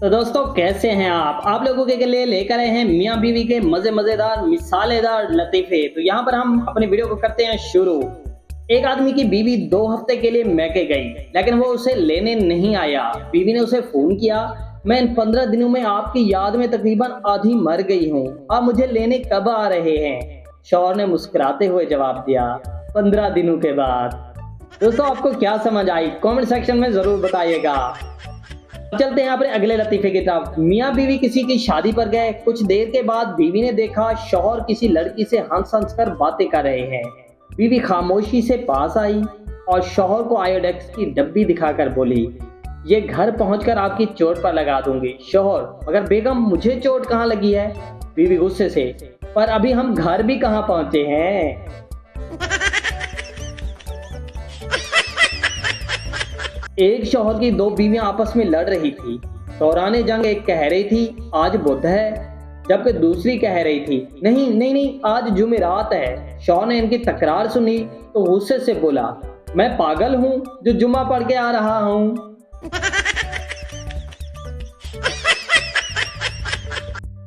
तो दोस्तों कैसे हैं आप लोगों के लिए लेकर आए हैं मियाँ बीवी के मजेदार मिसालेदार लतीफे। तो यहाँ पर हम अपनी वीडियो को करते हैं शुरू। एक आदमी की बीवी 2 हफ्ते के लिए मैके गई, लेकिन वो उसे लेने नहीं आया। बीवी ने उसे फोन किया, मैं इन 15 दिनों में आपकी याद में तकरीबन आधी मर गई हूँ, आप मुझे लेने कब आ रहे हैं? शौहर ने मुस्कुराते हुए जवाब दिया, 15 दिनों के बाद। दोस्तों आपको क्या समझ आई कमेंट सेक्शन में जरूर बताइएगा। चलते हैं यहाँ पर अगले लतीफे की तरफ। मियाँ बीवी किसी की शादी पर गए। कुछ देर के बाद बीवी ने देखा शौहर किसी लड़की से हंस हंस कर बातें कर रहे हैं। बीवी खामोशी से पास आई और शौहर को आयोडेक्स की डब्बी दिखाकर बोली, ये घर पहुंचकर आपकी चोट पर लगा दूंगी। शौहर, मगर बेगम मुझे चोट कहाँ लगी है? बीवी गुस्से से, पर अभी हम घर भी कहाँ पहुंचे हैं। एक शौहर की 2 बीवियां आपस में लड़ रही थी। दौराने जंग एक कह रही थी आज बुध है, जबकि दूसरी कह रही थी नहीं नहीं नहीं आज जुमेरात है। शौहर ने इनकी तकरार सुनी तो गुस्से से बोला, मैं पागल हूँ जो जुम्मा पढ़ के आ रहा हूँ।